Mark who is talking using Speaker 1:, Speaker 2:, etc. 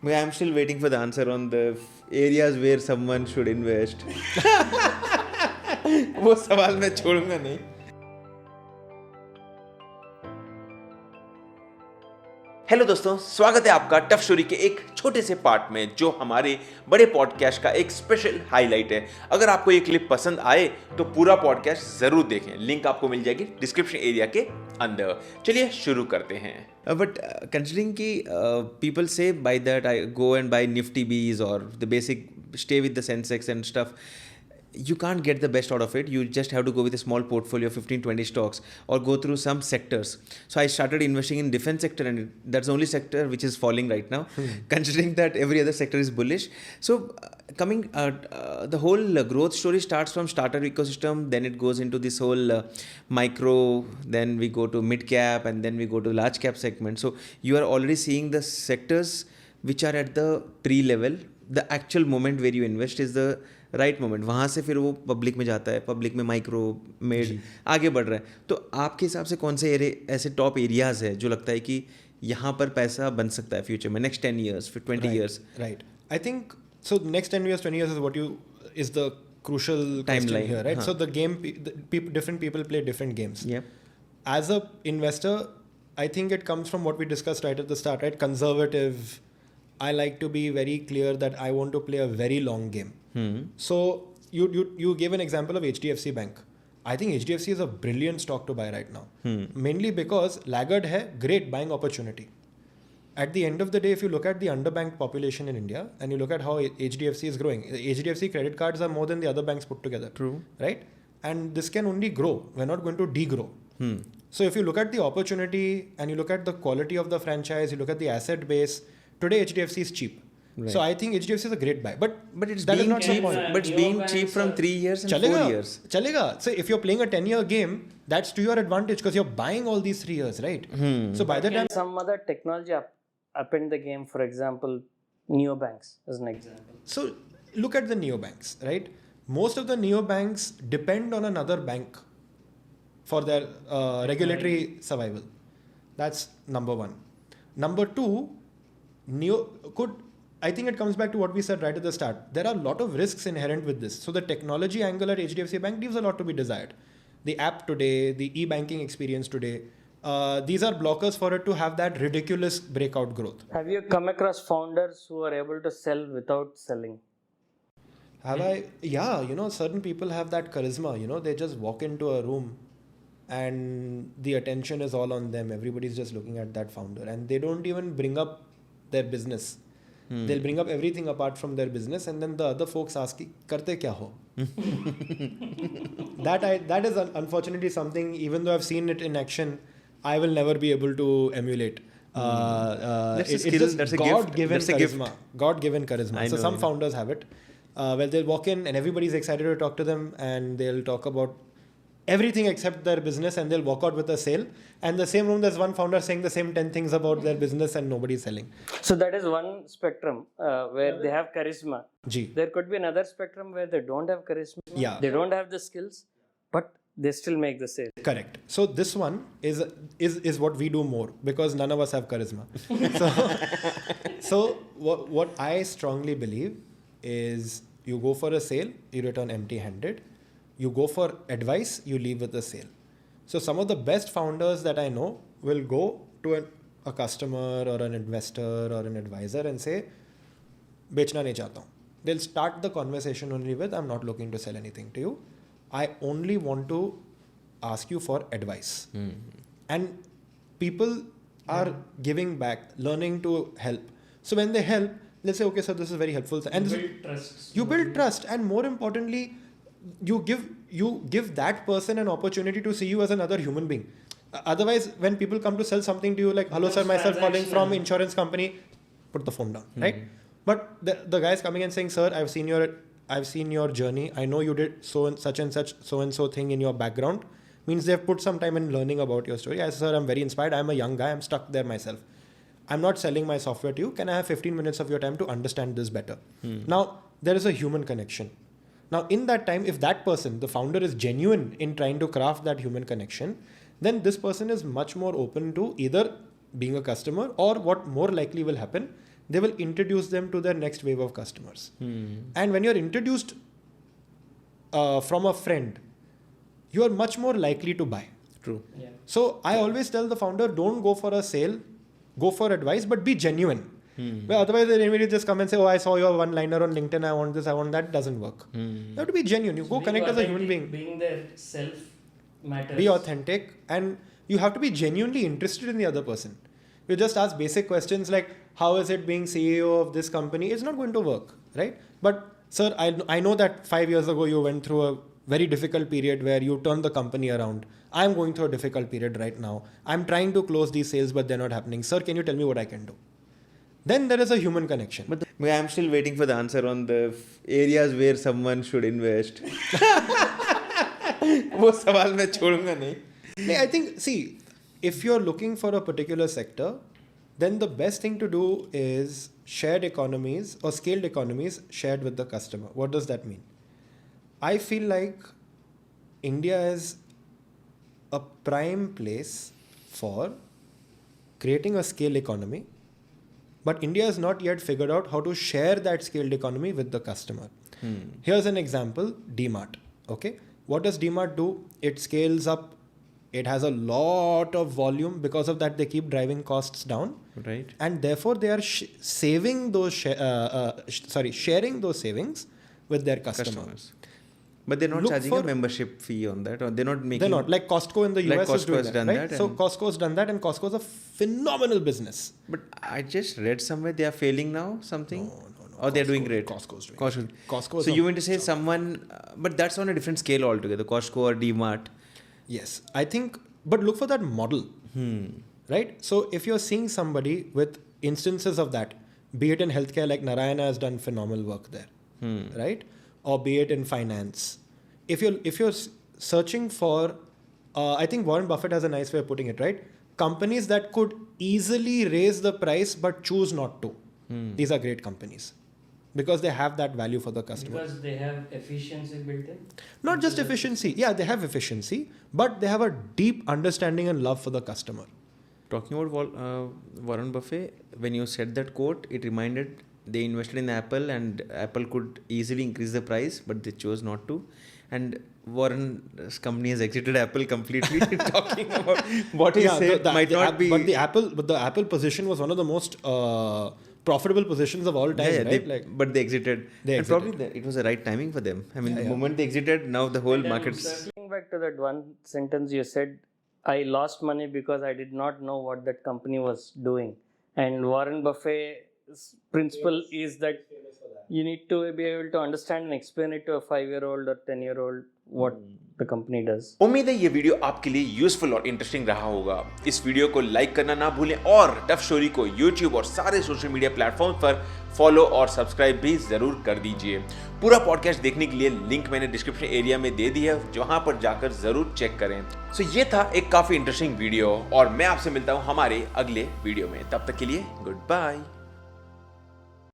Speaker 1: But I'm still waiting for the answer on the areas where someone should invest. वो सवाल मैं छोड़ूंगा नहीं. हेलो दोस्तों, स्वागत है आपका टफ स्टोरी के एक छोटे से पार्ट में जो हमारे बड़े पॉडकास्ट का एक स्पेशल हाईलाइट है. अगर आपको ये क्लिप पसंद आए तो पूरा पॉडकास्ट जरूर देखें. लिंक आपको मिल जाएगी डिस्क्रिप्शन एरिया के अंदर. चलिए शुरू करते हैं. बट कंसिडरिंग कि पीपल से by that I go and buy Nifty bees और the basic stay with the Sensex and stuff. You can't get the best out of it. You just have to go with a small portfolio of 15-20 stocks or go through some sectors. So I started investing in defense sector, and that's the only sector which is falling right now, considering that every other sector is bullish. So the whole growth story starts from startup ecosystem, then it goes into this whole micro, then we go to mid cap, and then we go to large cap segment. So you are already seeing the sectors which are at the pre-level. The actual moment where you invest is the right moment. वहाँ से फिर वो public में जाता है, public में micro mid आगे बढ़ रहा है. तो आपके हिसाब से कौन से ऐसे टॉप एरियाज है जो लगता है कि यहाँ पर पैसा बन सकता है फ्यूचर में, नेक्स्ट 10 years, फिर 20 years?
Speaker 2: Right. I think so next 10 years, 20 years is what you is the crucial timeline here, right? So the game, different people play different games.
Speaker 1: Yeah.
Speaker 2: As a investor, I think it comes from what we discussed right at the start, right? Conservative. I like to be very clear that I want to play a very long game. So you gave an example of HDFC Bank. I think HDFC is a brilliant stock to buy right now. Mainly because laggard hai, great buying opportunity. At the end of the day, if you look at the underbanked population in India and you look at how HDFC is growing, HDFC credit cards are more than the other banks put together.
Speaker 1: True.
Speaker 2: Right? And this can only grow. We're not going to degrow. So if you look at the opportunity and you look at the quality of the franchise, you look at the asset base, today HDFC is cheap. Right. So I think HDFC is a great buy. But
Speaker 1: it's
Speaker 2: that
Speaker 1: being
Speaker 2: is not
Speaker 1: cheap.
Speaker 2: the point.
Speaker 1: But it's being cheap from 3 years and 4 years.
Speaker 2: Chalega. So if you're playing a 10-year game, that's to your advantage because you're buying all these 3 years, right? So by the time
Speaker 3: some other technology append the game, for example, neobanks as an example.
Speaker 2: So look at the neobanks, right? Most of the neobanks depend on another bank for their regulatory survival. That's number one. Number two, I think it comes back to what we said right at the start. There are a lot of risks inherent with this. So the technology angle at HDFC Bank leaves a lot to be desired. The app today, the e-banking experience today, these are blockers for it to have that ridiculous breakout growth.
Speaker 3: Have you come across founders who are able to sell without selling?
Speaker 2: Have I? Yeah, certain people have that charisma. They just walk into a room and the attention is all on them. Everybody's just looking at that founder and they don't even bring up their business. They'll bring up everything apart from their business and then the other folks ask, karte kya ho? That is unfortunately something, even though I've seen it in action, I will never be able to emulate.
Speaker 1: That's a skill,
Speaker 2: it's just
Speaker 1: that's a
Speaker 2: God-given
Speaker 1: gift.
Speaker 2: charisma. God-given charisma. So some founders have it. Where they'll walk in and everybody's excited to talk to them and they'll talk about everything except their business and they'll walk out with a sale. And the same room, there's one founder saying the same 10 things about their business and nobody's selling.
Speaker 3: So that is one spectrum where they have charisma.
Speaker 2: Gee.
Speaker 3: There could be another spectrum where they don't have charisma.
Speaker 2: Yeah.
Speaker 3: They don't have the skills, but they still make the sale.
Speaker 2: Correct. So this one is what we do more because none of us have charisma. So what I strongly believe is you go for a sale, you return empty-handed. You go for advice, you leave with a sale. So some of the best founders that I know will go to a customer or an investor or an advisor and say, bechna nahi chahta hu. They'll start the conversation only with, I'm not looking to sell anything to you. I only want to ask you for advice. And people are giving back, learning to help. So when they help, they'll say, okay, sir, this is very helpful. And you build trust. And more importantly, you give that person an opportunity to see you as another human being. Otherwise, when people come to sell something to you like, hello sir, myself calling from insurance company, put the phone down, right? But the guy is coming and saying, sir, I've seen your journey. I know you did such and such so and so thing in your background. Means they've put some time in learning about your story. I said, sir, I'm very inspired. I'm a young guy. I'm stuck there myself. I'm not selling my software to you. Can I have 15 minutes of your time to understand this better? Now, there is a human connection. Now, in that time, if that person, the founder, is genuine in trying to craft that human connection, then this person is much more open to either being a customer or what more likely will happen, they will introduce them to their next wave of customers. And when you're introduced from a friend, you are much more likely to buy.
Speaker 1: True.
Speaker 3: Yeah.
Speaker 2: So I always tell the founder, don't go for a sale, go for advice, but be genuine. Well, otherwise, they immediately just come and say, oh, I saw your one-liner on LinkedIn, I want this, I want that. Doesn't work. You have to be genuine. You go connect as a human being.
Speaker 3: Being their self matters.
Speaker 2: Be authentic, and you have to be genuinely interested in the other person. You just ask basic questions like, how is it being CEO of this company? It's not going to work, right? But sir, I know that 5 years ago you went through a very difficult period where you turned the company around. I'm going through a difficult period right now. I'm trying to close these sales, but they're not happening. Sir, can you tell me what I can do? Then there is a human connection.
Speaker 1: But I'm still waiting for the answer on the areas where someone should invest. वो सवाल मैं छोड़ूंगा नहीं.
Speaker 2: I think, see, if you're looking for a particular sector, then the best thing to do is shared economies or scaled economies shared with the customer. What does that mean? I feel like India is a prime place for creating a scale economy, but India has not yet figured out how to share that scaled economy with the customer. Here's an example, DMart. Okay, what does DMart do? It scales up. It has a lot of volume. Because of that, they keep driving costs down.
Speaker 1: Right.
Speaker 2: And therefore, they are sharing those savings with their customers.
Speaker 1: But they're not
Speaker 2: Look
Speaker 1: charging a membership fee on that, or they're not making.
Speaker 2: They're not. Like Costco in the US is doing
Speaker 1: Costco's
Speaker 2: that,
Speaker 1: done
Speaker 2: right?
Speaker 1: that,
Speaker 2: So
Speaker 1: and-
Speaker 2: Costco's done that, and Costco's a phenomenal business.
Speaker 1: But I just read somewhere they are failing now. Something.
Speaker 2: No.
Speaker 1: Or they're doing great.
Speaker 2: Costco's doing
Speaker 1: Costco.
Speaker 2: Costco is
Speaker 1: So
Speaker 2: a-
Speaker 1: you mean to say someone, but that's on a different scale altogether. Costco or DMart.
Speaker 2: Yes, I think, but look for that model, right? So if you're seeing somebody with instances of that, be it in healthcare, like Narayana has done phenomenal work there, right? Or be it in finance. If you're searching for, I think Warren Buffett has a nice way of putting it, right? Companies that could easily raise the price but choose not to. These are great companies because they have that value for the customer.
Speaker 3: Because they have efficiency built in.
Speaker 2: Not just efficiency. Yeah, they have efficiency, but they have a deep understanding and love for the customer.
Speaker 1: Talking about Warren Buffett, when you said that quote, it reminded they invested in Apple and Apple could easily increase the price, but they chose not to. And Warren's company has exited Apple completely. Talking about what he said might not be.
Speaker 2: But the Apple position was one of the most profitable positions of all time, right?
Speaker 1: But they exited.
Speaker 2: They
Speaker 1: And
Speaker 2: exited.
Speaker 1: probably it was the right timing for them. I mean, the moment they exited, now the whole
Speaker 3: And
Speaker 1: market's.
Speaker 3: circling back to that one sentence you said, I lost money because I did not know what that company was doing. And Warren Buffett's principle is that you need to be able to understand and explain it to a 5-year-old or 10-year-old what the company does.
Speaker 1: उम्मीद है ये video आपके लिए useful और interesting रहा होगा. इस video को लाइक करना ना भूलें और टफ स्टोरी को यूट्यूब और सारे सोशल मीडिया प्लेटफॉर्म पर फॉलो और सब्सक्राइब भी जरूर कर दीजिए. पूरा पॉडकास्ट देखने के लिए लिंक मैंने डिस्क्रिप्शन एरिया में दे दी है, जहां पर जाकर जरूर चेक करें. सो ये था एक काफी इंटरेस्टिंग वीडियो और मैं आपसे मिलता हूं हमारे अगले वीडियो में. तब तक के लिए गुड बाय.